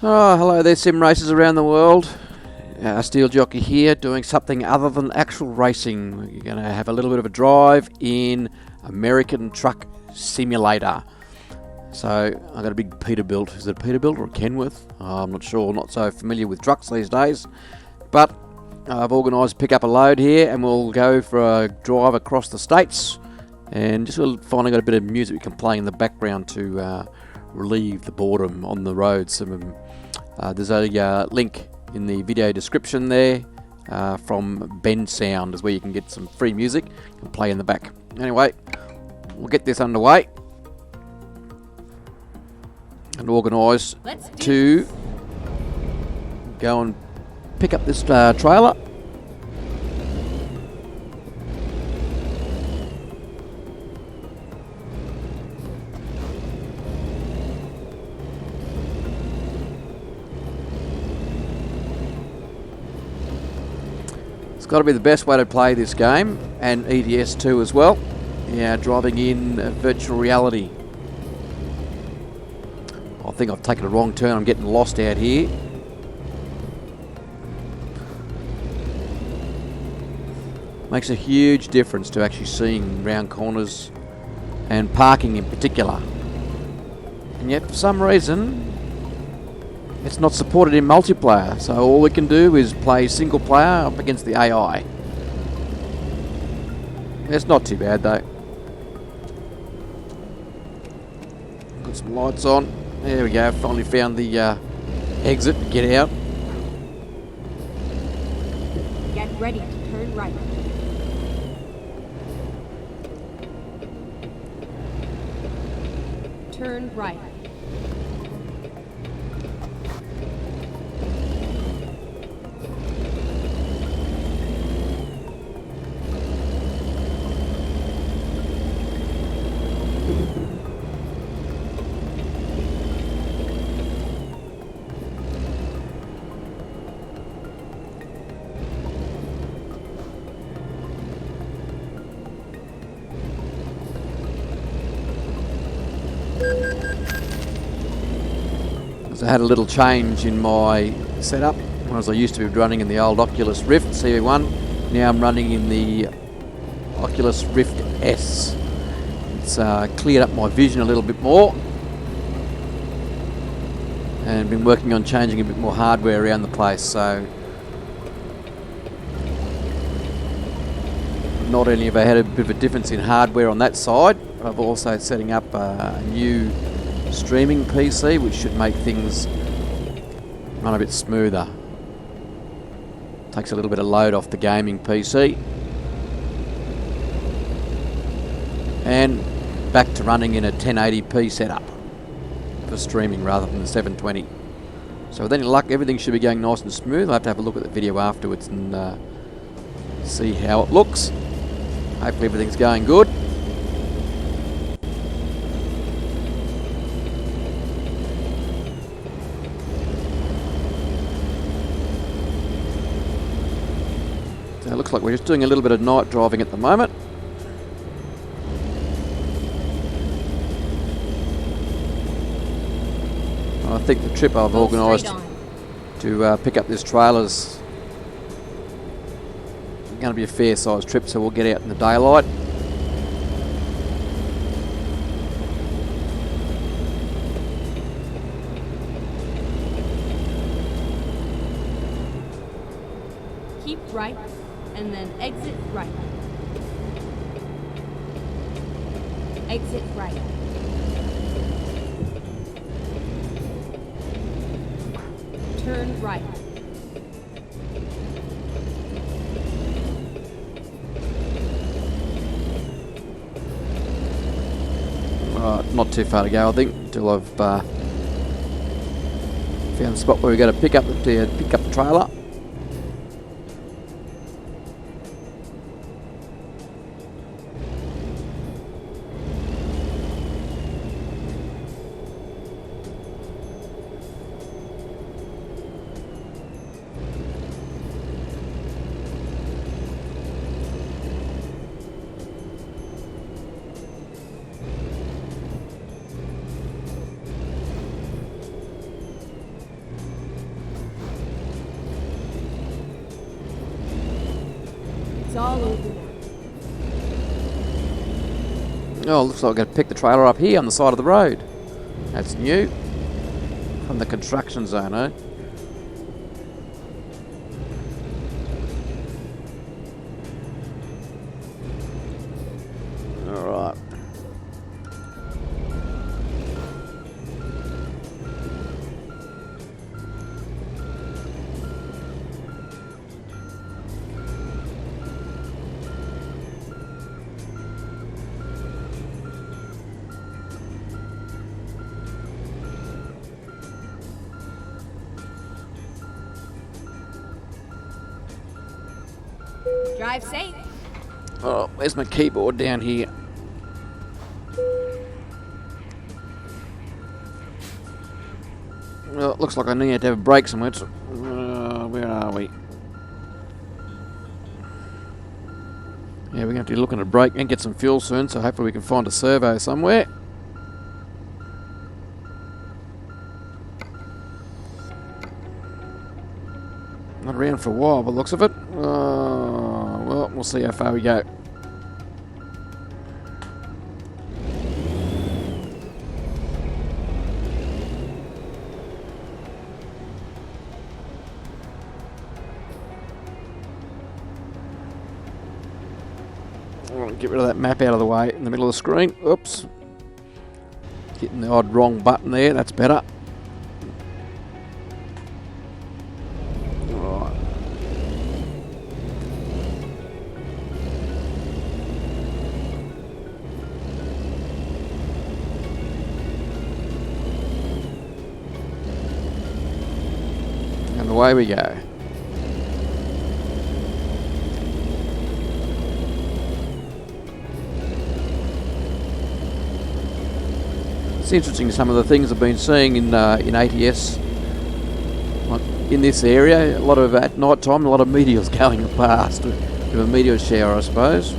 Oh, hello there, sim racers around the world. Steel Jockey here, doing something other than actual racing. We're going to have a little bit of a drive in American Truck Simulator. So I've got a big Peterbilt. Is it a Peterbilt or a Kenworth? I'm not sure. Not so familiar with trucks these days. But I've organised to pick up a load here, and we'll go for a drive across the states. And just finally got a bit of music we can play in the background to relieve the boredom on the road. There's a link in the video description there from Bensound, is where you can get some free music and play in the back. Anyway, we'll get this underway and organise to go and pick up this trailer. It's got to be the best way to play this game, and EDS 2 as well. Yeah, driving in virtual reality. I think I've taken a wrong turn. I'm getting lost out here. Makes a huge difference to actually seeing round corners and parking in particular. And yet, for some reason, it's not supported in multiplayer, so all we can do is play single player up against the AI. It's not too bad though. Got some lights on. There we go, finally found the exit to get out. Get ready to turn right. Turn right. So I had a little change in my setup. Whereas I used to be running in the old Oculus Rift CV1, now I'm running in the Oculus Rift S. It's cleared up my vision a little bit more, and been working on changing a bit more hardware around the place. So not only have I had a bit of a difference in hardware on that side, but I've also setting up a new streaming PC, which should make things run a bit smoother. Takes a little bit of load off the gaming PC. And back to running in a 1080p setup for streaming rather than the 720. So with any luck, everything should be going nice and smooth. I'll have to have a look at the video afterwards and see how it looks. Hopefully everything's going good. So it looks like we're just doing a little bit of night driving at the moment. I think the trip I've organised to pick up this trailer's going to be a fair sized trip, so we'll get out in the daylight. Keep right and then exit right. Exit right. Turn right. Not too far to go, I think, until I've found the spot where we're going to pick up the trailer. Oh, looks like I'm going to pick the trailer up here on the side of the road. That's new. From the construction zone, eh? Alright. Drive safe. Oh, where's my keyboard down here? Well, it looks like I need to have a break somewhere. So, where are we? Yeah, we're going to have to look at a break and get some fuel soon, so hopefully we can find a servo somewhere. Not around for a while by the looks of it. Well, we'll see how far we go. I'll get rid of that map out of the way in the middle of the screen. Oops. Hitting the odd wrong button there, that's better. Right. And away we go. It's interesting some of the things I've been seeing in ATS like in this area. A lot of at night time, a lot of meteors going past. Bit of a meteor shower, I suppose.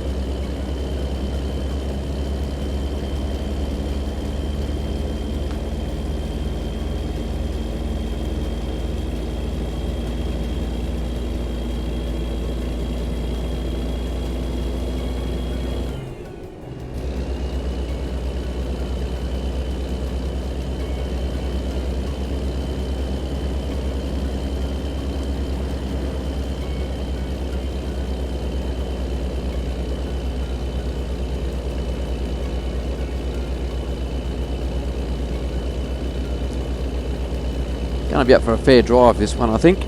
Going to be up for a fair drive this one, I think.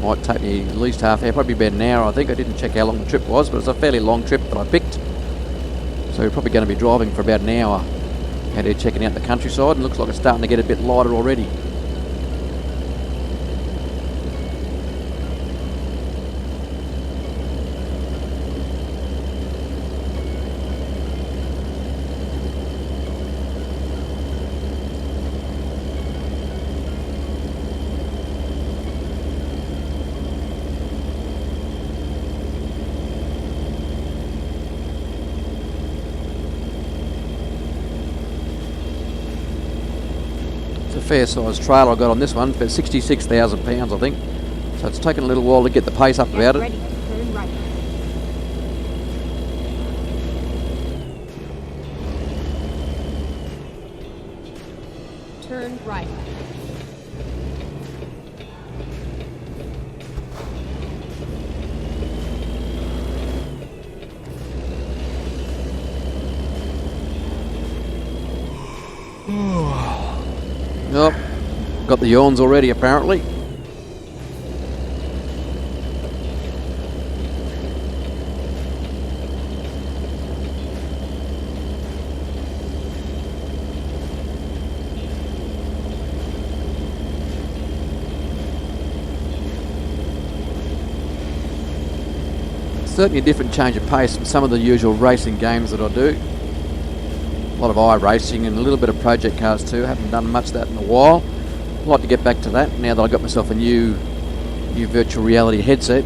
Might take me at least half hour, probably about an hour I think. I didn't check how long the trip was, but it's a fairly long trip that I picked. So we're probably going to be driving for about an hour out here checking out the countryside, and looks like it's starting to get a bit lighter already. Fair sized trailer I got on this one, about 66,000 pounds I think, so it's taken a little while to get the pace up about it. Ready to turn right. Turn right. Nope, got the yawns already apparently. Certainly a different change of pace from some of the usual racing games that I do. A lot of iRacing and a little bit of project cars too. Haven't done much of that in a while. I'd like to get back to that now that I got myself a new virtual reality headset.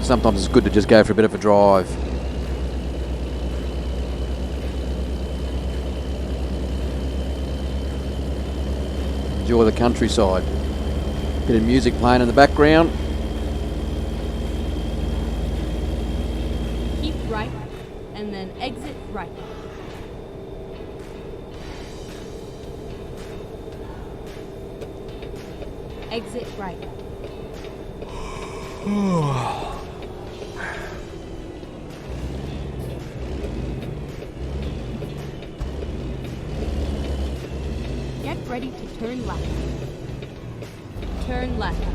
Sometimes it's good to just go for a bit of a drive. Enjoy the countryside. Bit of music playing in the background. exit right. Exit right. Get ready to turn left. Turn left.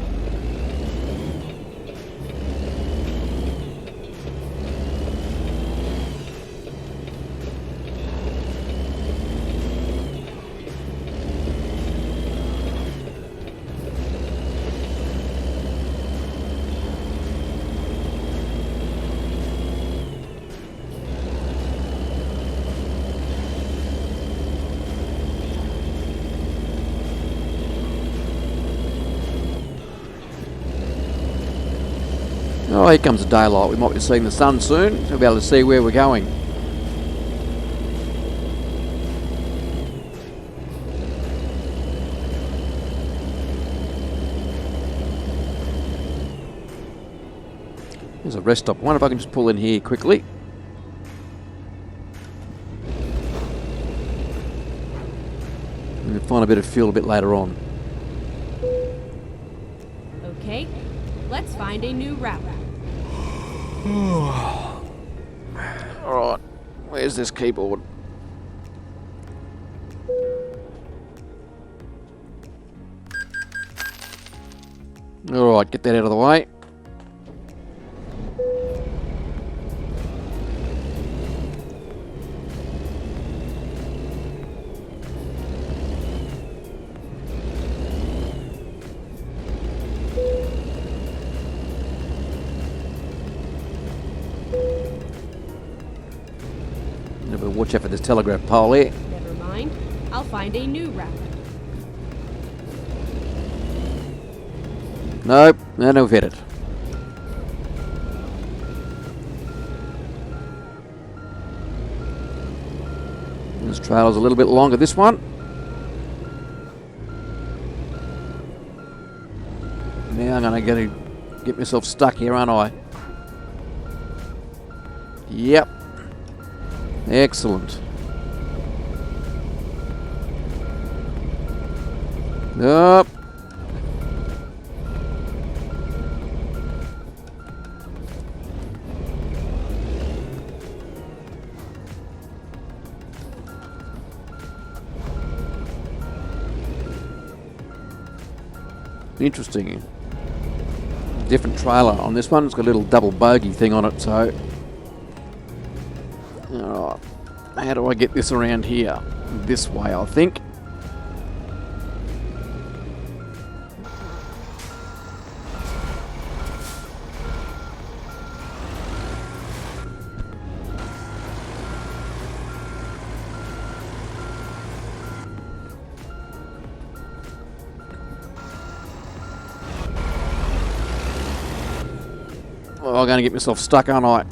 Oh, here comes the daylight. We might be seeing the sun soon, so we'll be able to see where we're going. There's a rest stop. I wonder if I can just pull in here quickly. And find a bit of fuel a bit later on. Okay, let's find a new route. Alright, where's this keyboard? Alright, get that out of the way. Better watch out for this telegraph pole here. Never mind, I'll find a new route. Nope, no, we've hit it. This trailer's a little bit longer, this one. Now I'm going to get myself stuck here, aren't I? Yep. Excellent. Up. Interesting. Different trailer on this one. It's got a little double bogey thing on it, so. Alright. How do I get this around here? This way, I think. Oh, I'm going to get myself stuck, aren't I?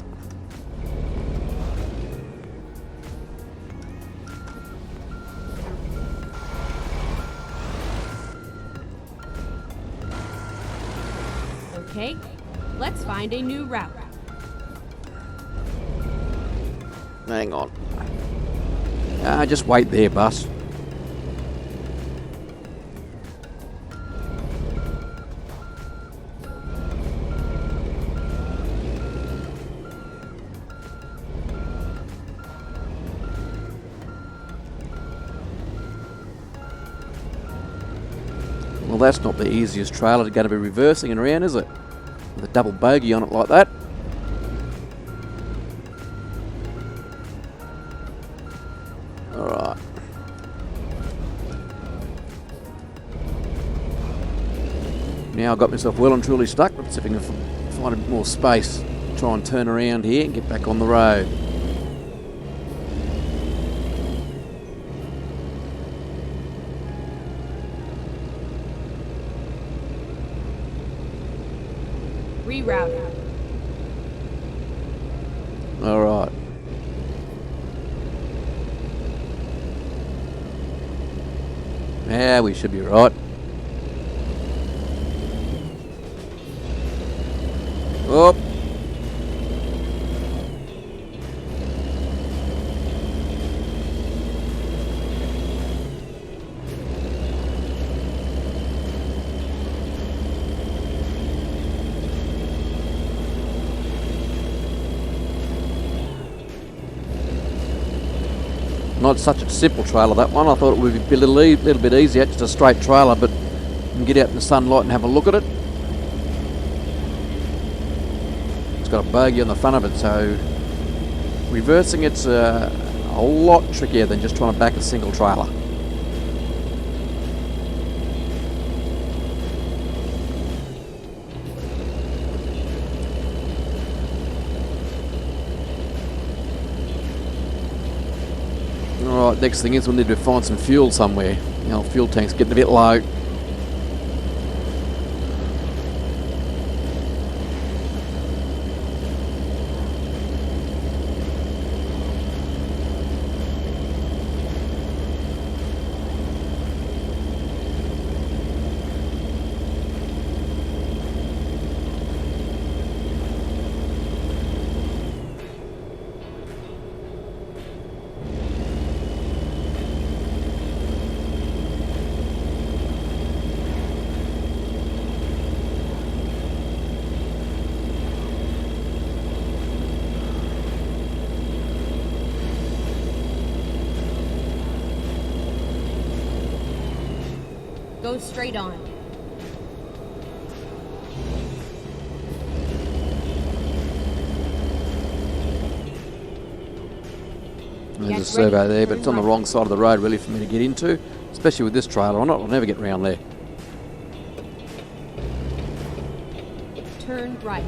Okay, let's find a new route. Hang on. Just wait there, bus. Well, that's not the easiest trailer to going to be reversing and around, is it? With a double bogey on it like that. Alright. Now I've got myself well and truly stuck. Let's see if I can find a bit more space. Try and turn around here and get back on the road. Reroute. Alright. Yeah, we should be right. Oh. not such a simple trailer, that one. I thought it would be a little bit easier, just a straight trailer, but you can get out in the sunlight and have a look at it. It's got a bogey on the front of it, so reversing it's a lot trickier than just trying to back a single trailer. Alright, next thing is we'll need to find some fuel somewhere. The old fuel tank's getting a bit low. Go straight on. There's a servo there, but it's on the wrong side of the road really for me to get into, especially with this trailer on it. I'll never get round there. Turn right.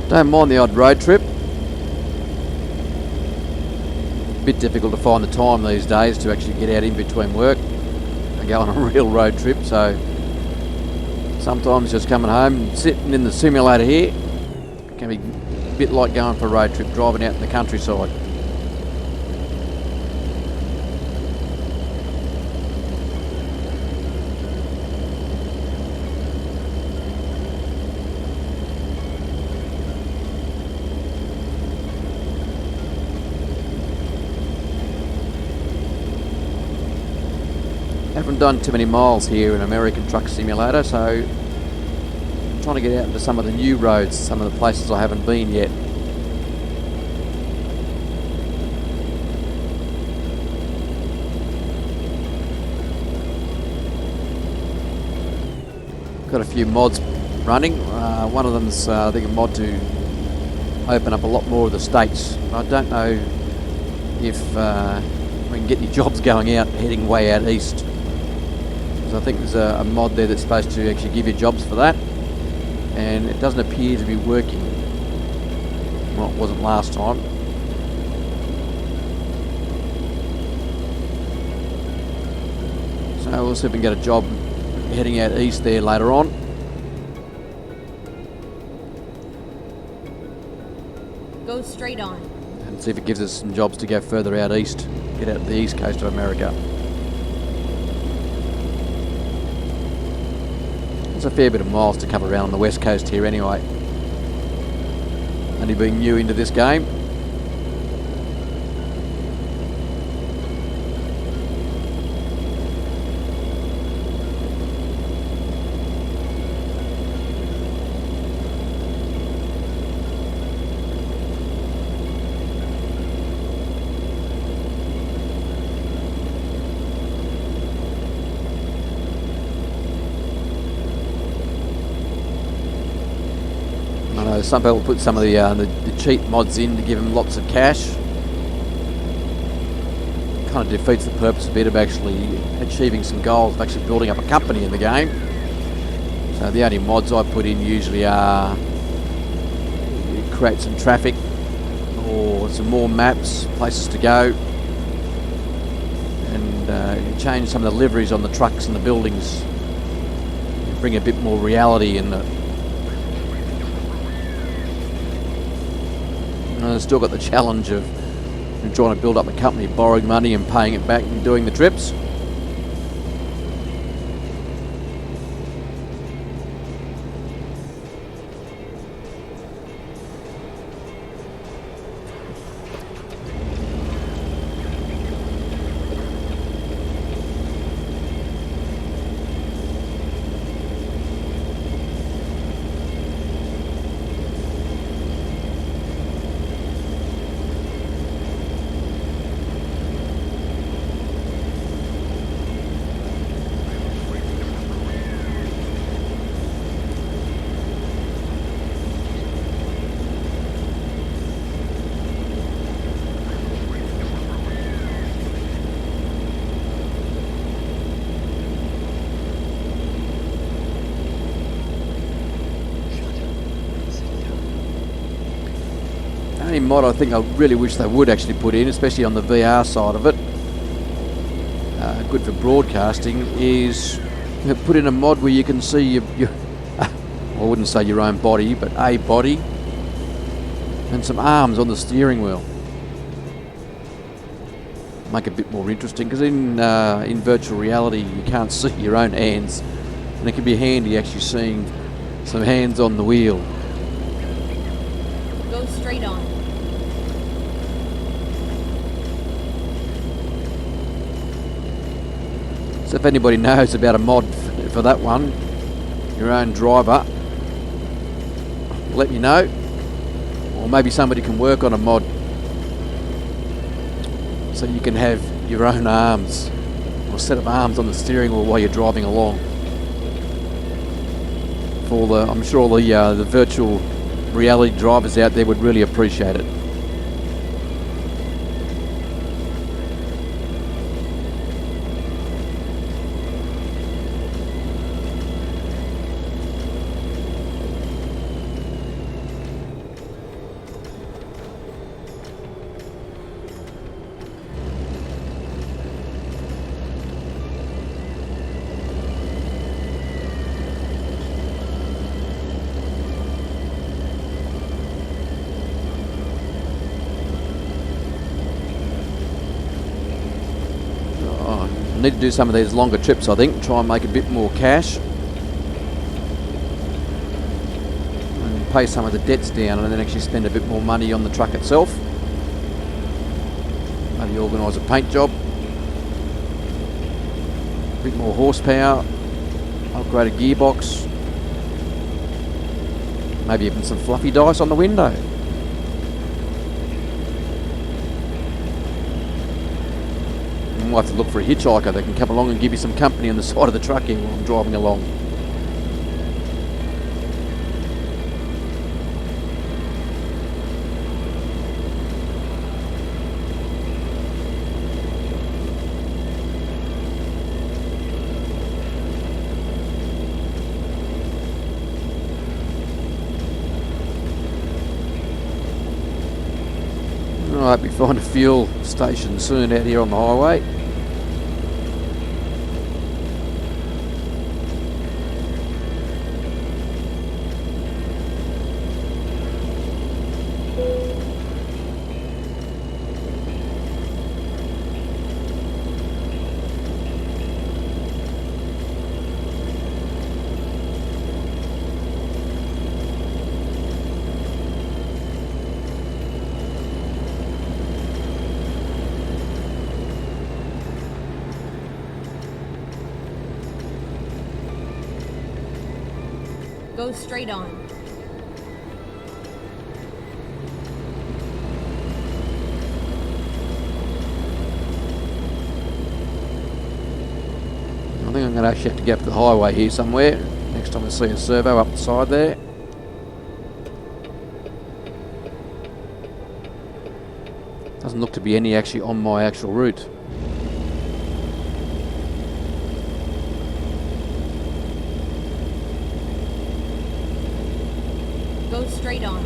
Don't mind the odd road trip. Bit difficult to find the time these days to actually get out in between work and go on a real road trip, so sometimes just coming home and sitting in the simulator here can be a bit like going for a road trip, driving out in the countryside. Haven't done too many miles here in American Truck Simulator, so I'm trying to get out into some of the new roads, some of the places I haven't been yet. Got a few mods running. One of them's I think a mod to open up a lot more of the states. I don't know if we can get any jobs going out, heading way out east. I think there's a mod there that's supposed to actually give you jobs for that, and it doesn't appear to be working. Well, it wasn't last time. So we'll see if we can get a job heading out east there later on. Go straight on. And see if it gives us some jobs to go further out east, get out to the east coast of America. There's a fair bit of miles to cover around on the west coast here anyway. Only being new into this game. some people put some of the cheap mods in to give them lots of cash. Kind of defeats the purpose a bit of actually achieving some goals, of actually building up a company in the game. So the only mods I put in usually are create some traffic or some more maps, places to go, and change some of the liveries on the trucks and the buildings, bring a bit more reality in it. And I've still got the challenge of trying to build up a company, borrowing money and paying it back and doing the trips. Only mod I think I really wish they would actually put in, especially on the VR side of it, good for broadcasting, is put in a mod where you can see your I wouldn't say your own body, but a body and some arms on the steering wheel. Make it a bit more interesting, because in virtual reality you can't see your own hands, and it can be handy actually seeing some hands on the wheel. Go straight on. So if anybody knows about a mod for that one, your own driver, let me know. Or maybe somebody can work on a mod so you can have your own arms, or a set of arms on the steering wheel while you're driving along. I'm sure all the virtual reality drivers out there would really appreciate it. I need to do some of these longer trips, I think, try and make a bit more cash and pay some of the debts down, and then actually spend a bit more money on the truck itself. Maybe organise a paint job, a bit more horsepower, upgrade a gearbox, maybe even some fluffy dice on the window. You might have to look for a hitchhiker that can come along and give you some company on the side of the truck here while I'm driving along. Alright, we find a fuel station soon out here on the highway. Go straight on. I think I'm going to actually have to get up the highway here somewhere. Next time I see a servo up the side there. Doesn't look to be any actually on my actual route. Go straight on.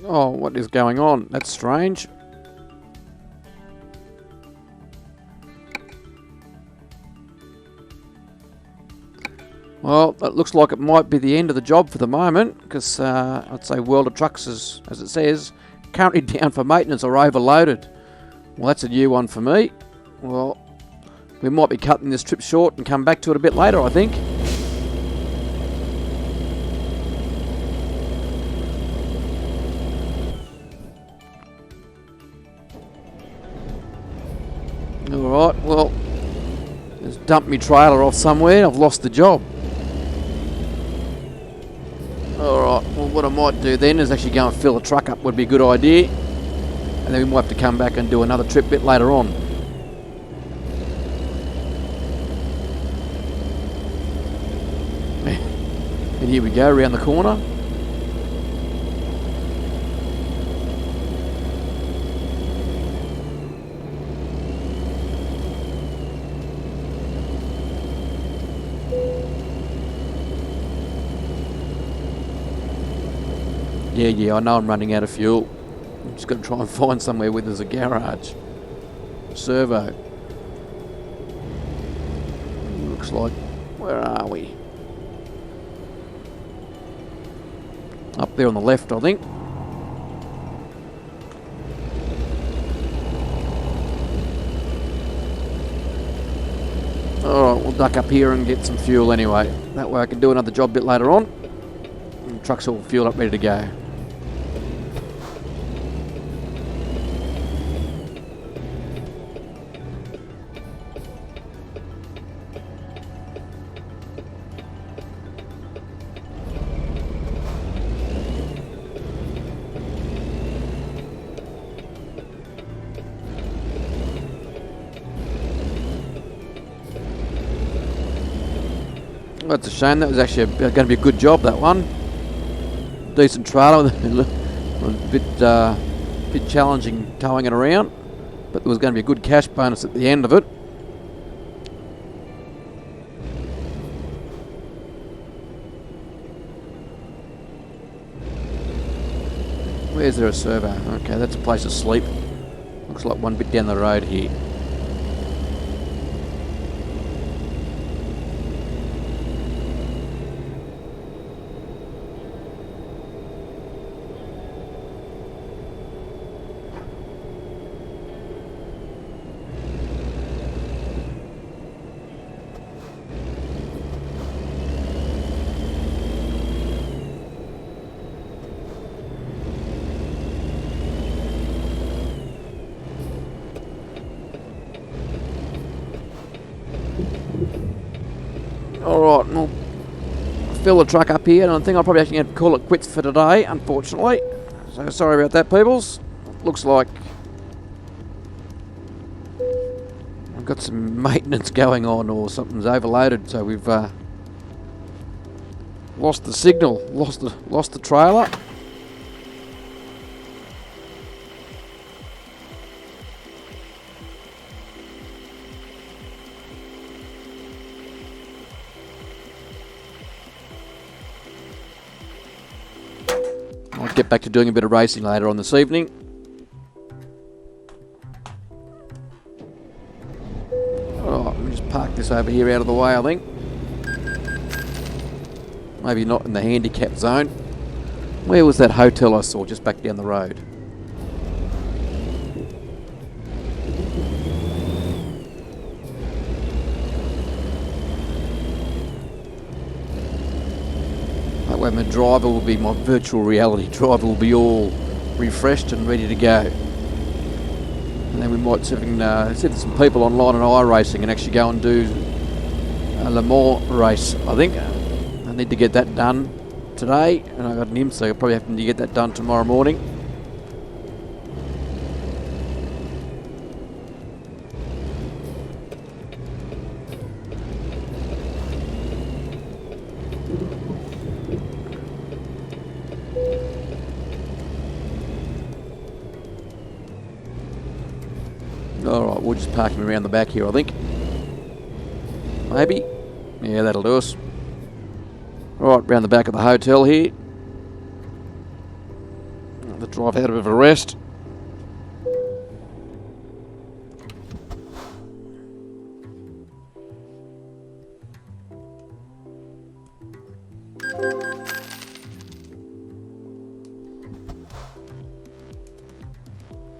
Oh, what is going on? That's strange. Well, it looks like it might be the end of the job for the moment, because I'd say World of Trucks, as it says, currently down for maintenance or overloaded. Well, that's a new one for me. Well, we might be cutting this trip short and come back to it a bit later, I think. Alright, well, just dumped my trailer off somewhere. I've lost the job. Alright, well, what I might do then is actually go and fill the truck up, would be a good idea. And then we might have to come back and do another trip a bit later on. And here we go, around the corner. Yeah, I know I'm running out of fuel. I'm just going to try and find somewhere where there's a garage. Servo. Looks like... Where are we? Up there on the left, I think. Alright, we'll duck up here and get some fuel anyway. That way I can do another job a bit later on. And the truck's all fueled up, ready to go. That's a shame. That was actually going to be a good job, that one. Decent trailer. a bit challenging towing it around, but there was going to be a good cash bonus at the end of it. Where's there a servo? Okay, that's a place to sleep. Looks like one bit down the road here. Alright, we'll fill the truck up here, and I think I'll probably actually have to call it quits for today, unfortunately. So sorry about that, peoples. Looks like I've got some maintenance going on, or something's overloaded, so we've lost the signal, lost the trailer. I'll get back to doing a bit of racing later on this evening. Oh, let me just park this over here out of the way, I think. Maybe not in the handicap zone. Where was that hotel I saw just back down the road? That way my driver will be, my virtual reality driver will be all refreshed and ready to go. And then we might see some people online on iRacing and actually go and do a Le Mans race, I think. I need to get that done today, and I got an IM, so I'll probably have to get that done tomorrow morning. Alright, we'll just park him around the back here, I think. Maybe. Yeah, that'll do us. Right, round the back of the hotel here. The drive out of a rest.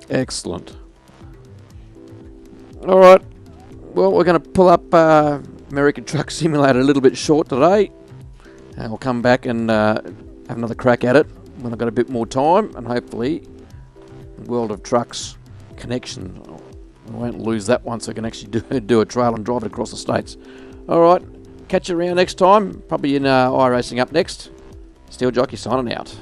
Excellent. Alright, well, we're going to pull up American Truck Simulator a little bit short today. And we'll come back and have another crack at it when I've got a bit more time, and hopefully World of Trucks connection, I won't lose that one, so I can actually do a trail and drive it across the states. Alright, catch you around next time, probably in iRacing up next. Steel Jockey signing out.